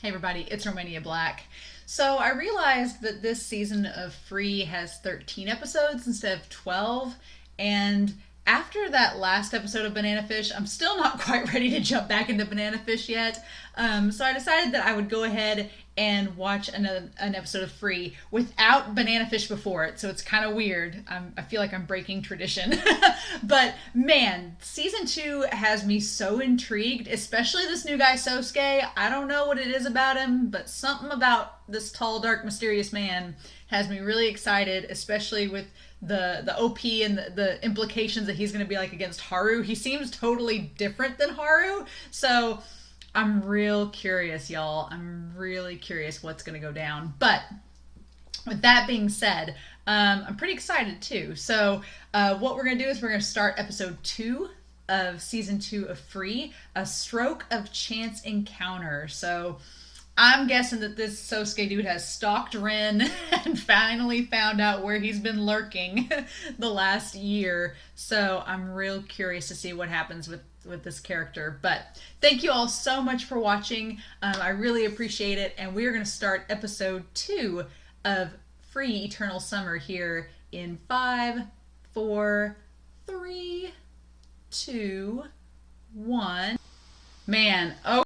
Hey everybody, it's Romania Black. So I realized that this season of Free has 13 episodes instead of 12, and after that last episode of Banana Fish, I'm still not quite ready to jump back into Banana Fish yet. So I decided that I would go ahead and watch an episode of Free without Banana Fish before it. So it's kind of weird. I feel like I'm breaking tradition. But man, season 2 has me so intrigued, especially this new guy, Sousuke. I don't know what it is about him, but something about this tall, dark, mysterious man has me really excited, especially with the OP and the implications that he's going to be like against Haru. He seems totally different than Haru. So I'm real curious, y'all. I'm really curious what's going to go down. But with that being said, I'm pretty excited too. So what we're going to do is we're going to start episode 2 of season 2 of Free, A Stroke of Chance Encounter. So I'm guessing that this Sousuke dude has stalked Rin and finally found out where he's been lurking the last year. So I'm real curious to see what happens with this character. But thank you all so much for watching. I really appreciate it. And we're going to start episode 2 of Free Eternal Summer here in 5, 4, 3, 2, 1. Man, oh.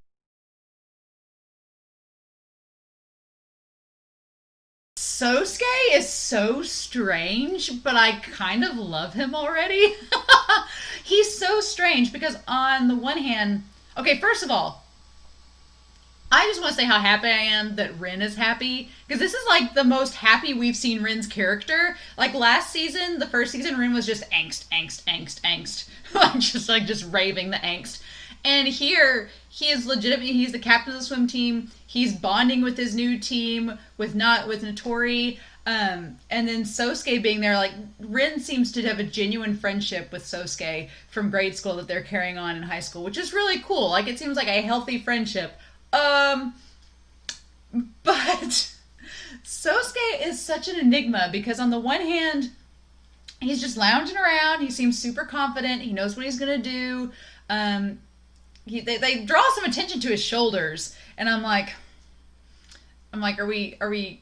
Sousuke is so strange, but I kind of love him already. He's so strange because on the one hand, okay, first of all, I just want to say how happy I am that Rin is happy because this is like the most happy we've seen Rin's character. Like last season, the first season, Rin was just angst, angst, angst, angst, just raving the angst. And here, he is legitimately, he's the captain of the swim team. He's bonding with his new team, with Notori. And then Sousuke being there, like, Rin seems to have a genuine friendship with Sousuke from grade school that they're carrying on in high school, which is really cool. Like, it seems like a healthy friendship. But Sousuke is such an enigma because on the one hand, he's just lounging around. He seems super confident. He knows what he's going to do. They draw some attention to his shoulders, and I'm like, are we,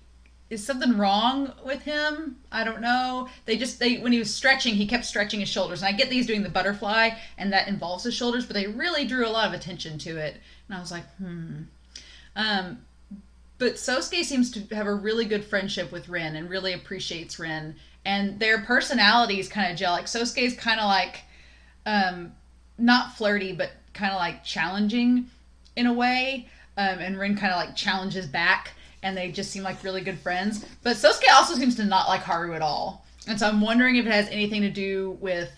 is something wrong with him? I don't know. When he was stretching, he kept stretching his shoulders, and I get that he's doing the butterfly, and that involves his shoulders, but they really drew a lot of attention to it, and I was like, But Sousuke seems to have a really good friendship with Rin and really appreciates Rin, and their personalities kind of gel. Like Sousuke's kind of like, not flirty, but kind of like challenging in a way, and Rin kind of like challenges back, and they just seem like really good friends. But Sousuke also seems to not like Haru at all, and so I'm wondering if it has anything to do with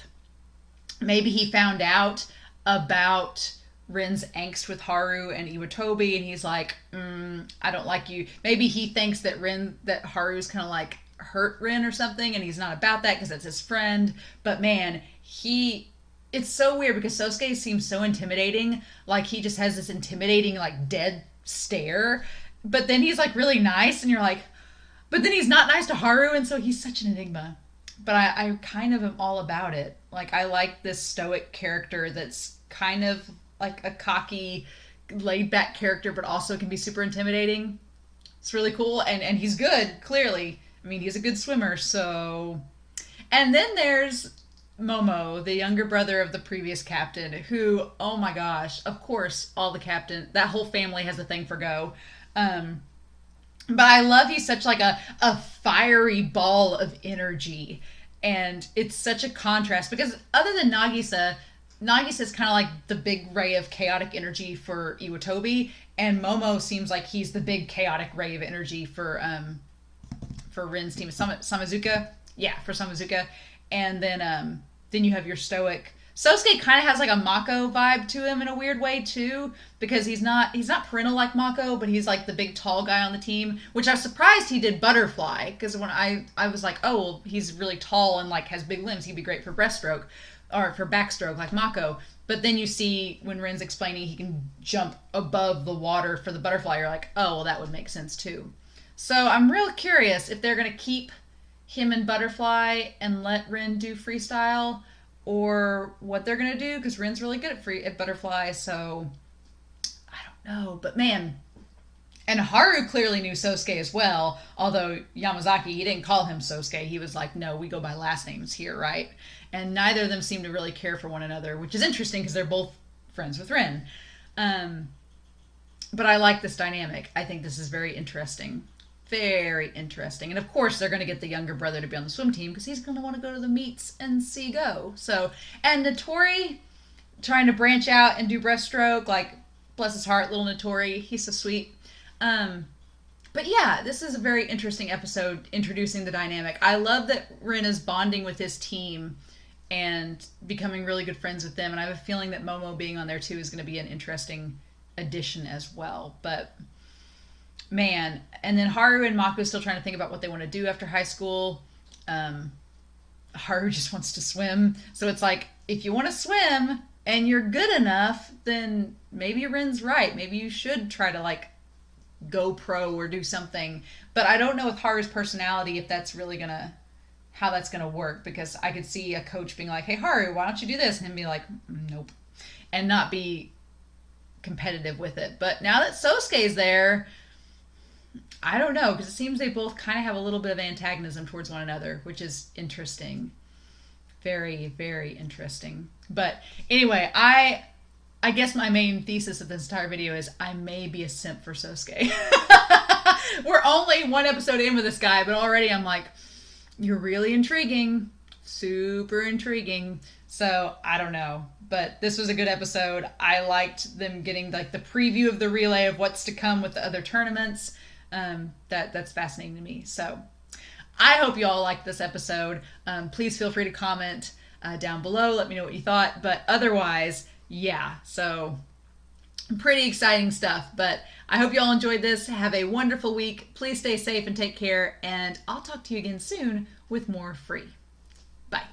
maybe he found out about Rin's angst with Haru and Iwatobi, and he's like, I don't like you. Maybe he thinks that Haru's kind of like hurt Rin or something, and he's not about that because that's his friend. But man, it's so weird because Sousuke seems so intimidating. Like he just has this intimidating, like dead stare. But then he's like really nice, and you're like, but then he's not nice to Haru, and so he's such an enigma. But I kind of am all about it. Like I like this stoic character that's kind of like a cocky, laid back character, but also can be super intimidating. It's really cool, and he's good, clearly. I mean, he's a good swimmer, so. And then there's Momo, the younger brother of the previous captain, who, oh my gosh, of course, that whole family has a thing for Go. But I love he's such like a fiery ball of energy. And it's such a contrast because other than Nagisa's kind of like the big ray of chaotic energy for Iwatobi, and Momo seems like he's the big chaotic ray of energy for Rin's team. Samazuka? Yeah, for Samazuka. And then you have your stoic. Sousuke kind of has like a Mako vibe to him in a weird way too, because he's not parental like Mako, but he's like the big tall guy on the team, which I was surprised he did butterfly, because when I was like, oh well, he's really tall and like has big limbs, he'd be great for breaststroke or for backstroke like Mako. But then you see when Rin's explaining he can jump above the water for the butterfly, you're like, oh well, that would make sense too. So I'm real curious if they're gonna keep him in butterfly and let Rin do freestyle, or what they're gonna do, because Rin's really good at butterfly. So I don't know, but man, And Haru clearly knew Sousuke as well, although Yamazaki, he didn't call him Sousuke. He was like, no, we go by last names here, right? And neither of them seem to really care for one another, which is interesting because they're both friends with Rin. Um, but I like this dynamic. I think this is very interesting. Very interesting. And of course, they're going to get the younger brother to be on the swim team because he's going to want to go to the meets and see go. So, and Notori trying to branch out and do breaststroke, like, bless his heart, little Notori. He's so sweet. Um, but yeah, this is a very interesting episode introducing the dynamic. I love that Rin is bonding with his team and becoming really good friends with them. And I have a feeling that Momo being on there too is going to be an interesting addition as well. But man, and then Haru and Mako still trying to think about what they want to do after high school. Um, Haru just wants to swim. So it's like, if you want to swim and you're good enough, then maybe Rin's right. Maybe you should try to like go pro or do something. But I don't know with Haru's personality if that's really gonna how that's gonna work, because I could see a coach being like, "Hey Haru, why don't you do this?" and him be like, "Nope," and not be competitive with it. But now that Sosuke's there, I don't know, because it seems they both kind of have a little bit of antagonism towards one another, which is interesting. Very, very interesting. But anyway, I guess my main thesis of this entire video is I may be a simp for Sousuke. We're only one episode in with this guy, but already I'm like, you're really intriguing. Super intriguing. So I don't know. But this was a good episode. I liked them getting like the preview of the relay of what's to come with the other tournaments. That's fascinating to me. So I hope you all liked this episode. Please feel free to comment down below. Let me know what you thought. But otherwise, yeah, so pretty exciting stuff. But I hope you all enjoyed this. Have a wonderful week. Please stay safe and take care. And I'll talk to you again soon with more free. Bye.